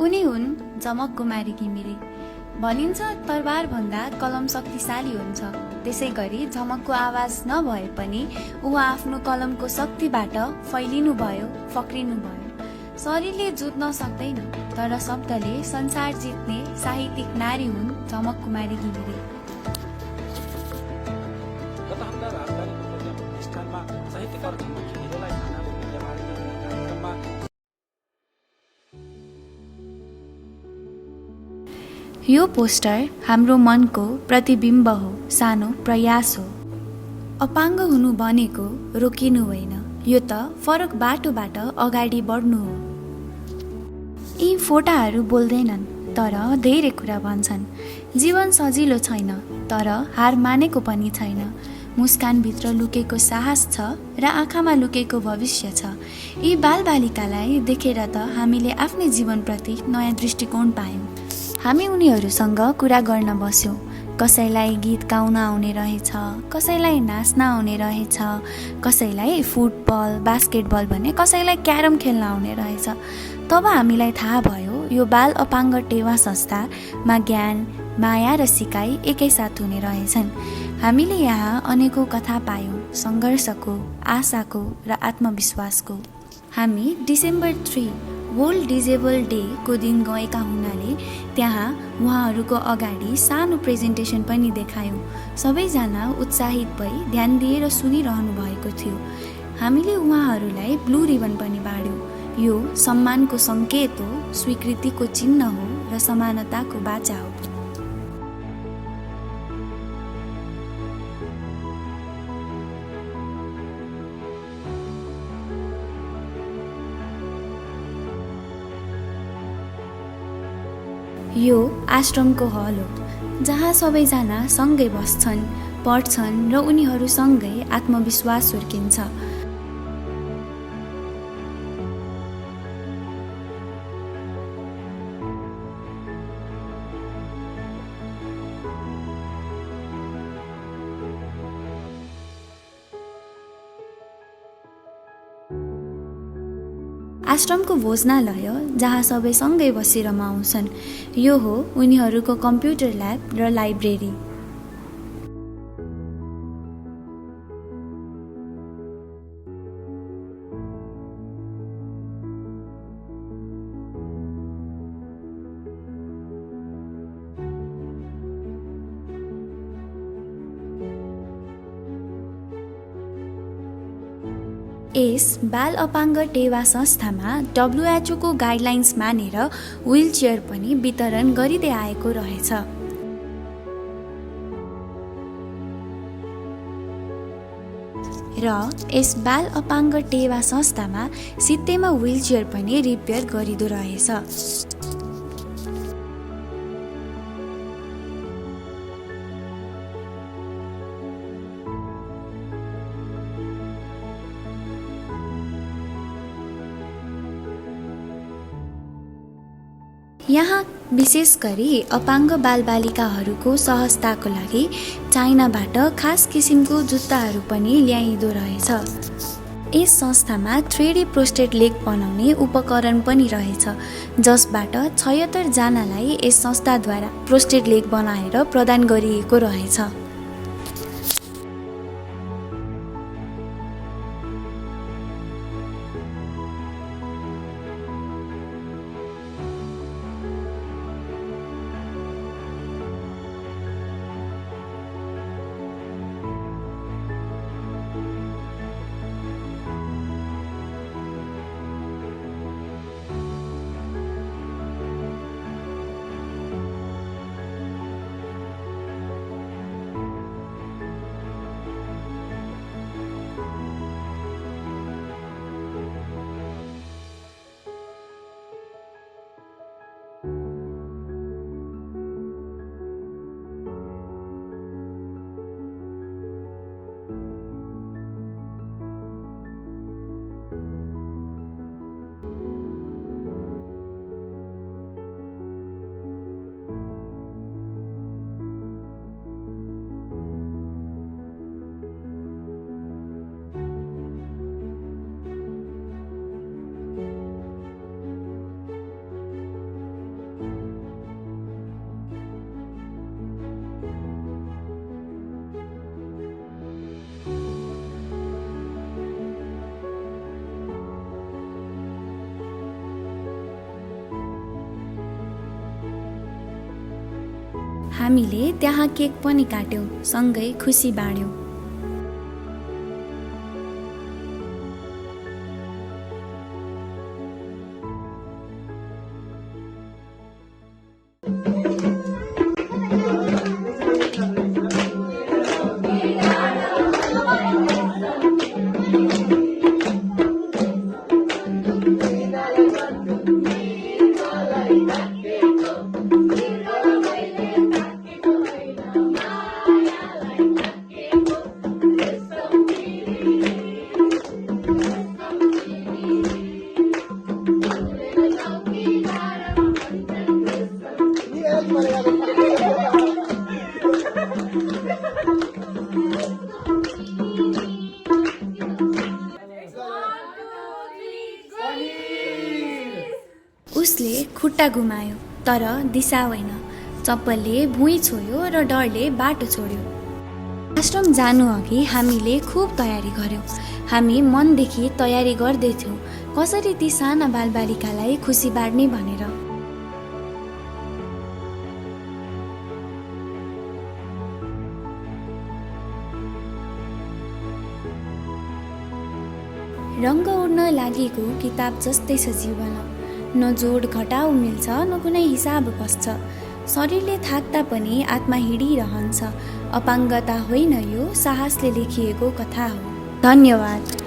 उनी हुन् झमक कुमारी घिमिरे। भनिन्छ तरबार भन्दा कलम शक्तिशाली हुन्छ। त्यसै गरी झमकको आवाज नभए पनि उहाँ आफ्नो कलमको शक्तिबाट फैलिनु भयो, फक्रिनु भयो। शरीरले जुत्न सक्दैन, तर शब्दले संसार जित्ने साहित्यिक नारी हुन् झमक कुमारी घिमिरे। गत हप्ता राजधानीको प्रोग्राम प्रतिष्ठानमा साहित्यकार झमक घिमिरेलाई खानाको विद्यावारिधि हुने कार्यक्रममा यो पोस्टर हाम्रो मनको प्रतिबिम्ब हो, सानो प्रयास हो। अपाङ्ग हुनु भनेको रोकिनु होइन, यो त फरक बाटोबाट अगाडि बढ्नु हो। यी फोटाहरू बोल्दैनन्, तर धेरै कुरा भन्छन्। जीवन सजिलो छैन, तर हार मानेको पनि छैन। मुस्कानभित्र लुकेको साहस छ र आँखामा लुकेको भविष्य छ। यी बालबालिकालाई देखेर त हामीले आफ्नै जीवनप्रति नयाँ दृष्टिकोण पायौँ। हामी उनीहरूसँग कुरा गर्न बस्यौँ। कसैलाई गीत गाउन आउने रहेछ, कसैलाई नाच्न आउने रहेछ, कसैलाई फुटबल, बास्केटबल भने कसैलाई क्यारम खेल्न आउने रहेछ। तब हामीलाई थाहा भयो यो बाल अपाङ्ग टेवा संस्थामा ज्ञान, माया र सिकाइ एकैसाथ हुने रहेछन्। हामीले यहाँ अनेकौँ कथा पायौँ, सङ्घर्षको, आशाको र आत्मविश्वासको। हामी डिसेम्बर 3 वर्ल्ड डिजेबल डे को दिन गएका हुनाले त्यहाँ उहाँहरूको अगाडि सानो प्रेजेन्टेसन पनि देखायौँ। सबैजना उत्साहित भई ध्यान दिएर सुनिरहनु भएको थियो। हामीले उहाँहरूलाई ब्लू रिबन पनि बाँड्यौँ। यो सम्मानको सङ्केत हो, स्वीकृतिको चिन्ह हो र समानताको बाचा हो। यो आश्रमको हल हो, जहाँ सबैजना सँगै बस्छन्, पढ्छन् र उनीहरूसँगै आत्मविश्वास हुर्किन्छ। आश्रमको भोजनालय जहाँ सबै सँगै बसी रमाउँछन्। यो हो उनीहरूको कम्प्युटर ल्याब र लाइब्रेरी। यस बाल अपाङ्ग टेवा संस्थामा WHO को गाइडलाइन्स मानेर व्हीलचेयर पनि वितरण गरिँदै आएको रहेछ। र यस बाल अपाङ्ग टेवा संस्थामा सित्तैमा व्हीलचेयर पनि रिपेयर गरिँदो रहेछ। यहाँ विशेष गरी अपाङ्ग बालबालिकाहरूको सहजताको लागि चाइनाबाट खास किसिमको जुत्ताहरू पनि ल्याइँदो रहेछ। यस संस्थामा 3D प्रोस्टेट लेग बनाउने उपकरण पनि रहेछ, जसबाट 76 जनालाई यस संस्थाद्वारा प्रोस्टेट लेग बनाएर प्रदान गरिएको रहेछ। हामीले त्यहाँ केक पनि काट्यौँ, सँगै खुसी बाँड्यौँ। उसले खुट्टा घुमायो तर दिशा होइन। चप्पलले भुइँ छोयो र डरले बाटो छोड्यो। आश्रम जानु अघि हामीले खुब तयारी गर्यौँ। हामी मनदेखि तयारी गर्दैथ्यौँ कसरी ती साना बालबालिकालाई खुसी बाँड्ने भनेर। रङ्ग उड्न लागेको किताब जस्तै छ जीवन। न जोड घटाउ मिल्छ, न कुनै हिसाब बस्छ। शरीरले थाक्दा पनि आत्मा हिँडिरहन्छ। अपाङ्गता होइन, यो साहसले लेखिएको कथा हो। धन्यवाद।